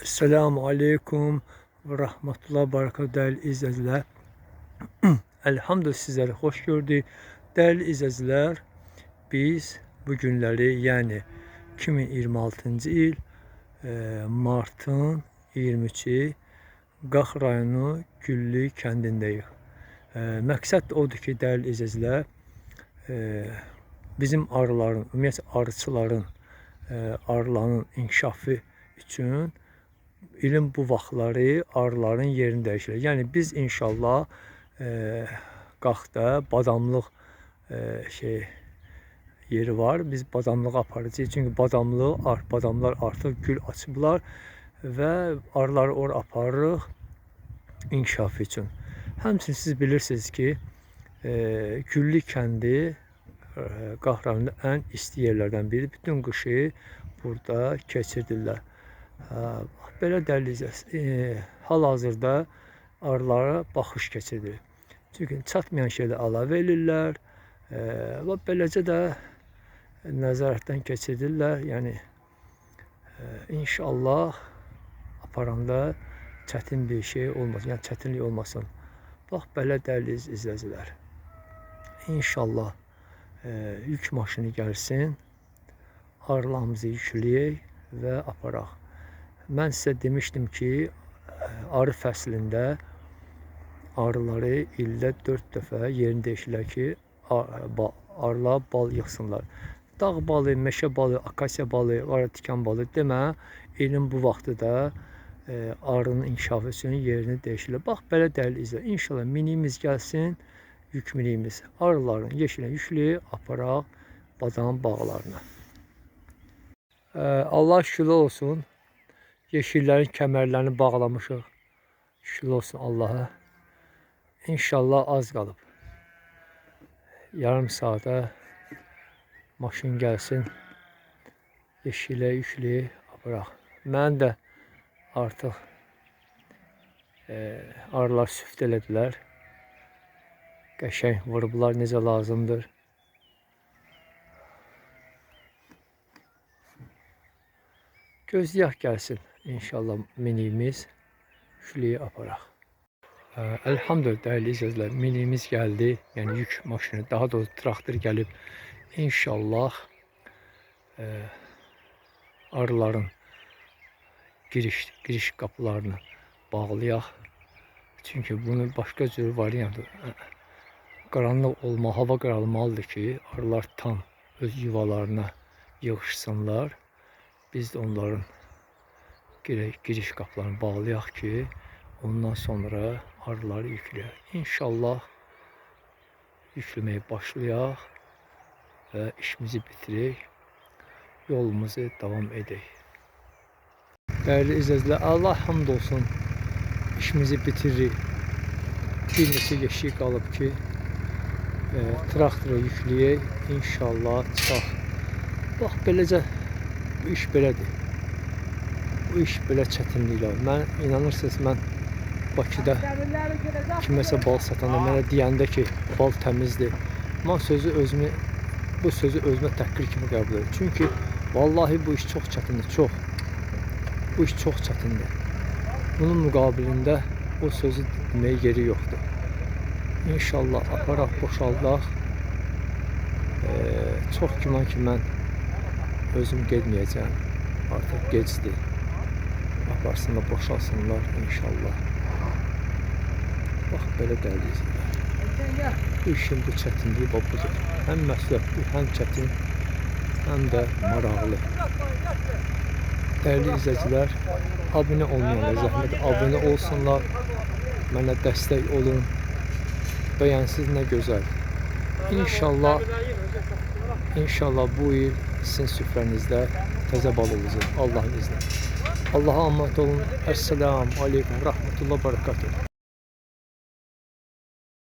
Esselamu Aleyküm ve Rahmetullah Barakatuhu değerli izleyiciler. Elhamdülillah sizleri hoş gördük. Değerli izleyiciler, biz bu günleri yani 2026 il martın 23-i Qax rayonu Güllü kəndindəyik. Məqsəd odur ki, değerli izleyiciler, bizim arıların, ümumiyyətlə arıçıların, arıların inkişafı üçün ilin bu vaxtları arıların yerini dəyişir. Yəni biz inşallah Qaxda badamlıq yeri var. Biz badamlığı aparacağıq. Çünki badamlar artıq gül açıblar və arıları ora aparırıq inkişaf üçün. Həmçinin siz bilirsiniz ki, Güllü kəndi Qax rayonunda ən isti yerlərdən biri. Bütün qışı burada keçirdirlər. Belə dəyərli hal-hazırda arılara baxış keçirilir. Çünki çatmayan şeyləri əlavə edirlər və beləcə də nəzarətdən keçirirlər. Yəni inşallah aparanda çətin bir şey olmasın, yəni çətinlik olmasın. Bax belə dəyərli izləyicilər. İnşallah yük maşını gəlsin, arılarımızı yükləyək və aparaq. Mən sizə demişdim ki, arı fəslində arıları ildə 4 dəfə yerini dəyişirlər ki, arılar bal yığsınlar. Dağ balı, meşə balı, akasiya balı, tikan balı demə, ilin bu vaxtı da arının inkişafı üçün yerini dəyişirlər. Bax, belə dəyərli izlə. İnşallah minimiz gəlsin, yük minimiz. Arıların yeşilə yükləyib aparaq badam bağlarına. Allah şükürlər olsun. Yeşillerin kəmərlərini bağlamışıq. Şükür olsun Allah'a. İnşallah az qalıb. Yarım saata maşın gəlsin. Yeşillə yükləyib aparaq. Mən də artıq arılar süft elədilər. Qəşəng vurublar necə lazımdır. Gözləyək gəlsin. İnşallah minimiz yükləyib aparaq. Elhamdülillah değerli izleyiciler, minimiz geldi. Yani yük maşını, daha doğrusu traktor gelip inşallah arıların giriş kapılarını bağlayaq. Çünkü bunun başka cür variantı. Qaranlıq olma, hava qaralmalıdır ki, arılar tam öz yuvalarına yığışsınlar. Biz de onların giriş kapılarını bağlayaq ki, ondan sonra arıları yükləyək. İnşallah yükləməyə başlayaq və işimizi bitirək, yolumuzu davam edək. Değerli izləyicilər, Allah hamd olsun, işimizi bitiririk. Bir neçə yeşik qalıb ki, traktora yükləyək, inşallah çıxaq. Bax, beləcə bu iş belədir. Bu iş belə çətinliklə. Mən inanırsınız, mən Bakıda kiməsə bal satanda mənə deyəndə ki, bal təmizdir. Mən bu sözü özümə təhqir kimi qəbul edirəm. Çünki vallahi bu iş çox çətindir, çox. Bu iş çox çətindir. Bunun müqabilində o sözü deməyə yeri yoxdur. İnşallah aparaq, boşaldaq. Çox güman ki, mən özüm getməyəcəm. Artıq gecdir. Aparsınlar, boşalsınlar inşallah. Bax, belə dəyərli izləyicilər. Bu işin bu çətinliyi budur. Həm məsuliyyətli, həm çətin, həm də maraqlı. Dəyərli izləyicilər, abunə olmayanlar zəhmət abunə olsunlar. Mənə dəstək olun. Bəyənsiz nə gözəl. İnşallah bu il sizin süfrənizdə təzə bal olacaq Allah'ın izni. Allah'a emanet olun. Esselamu Aleyküm ve Rahmetullah Barakatuhu.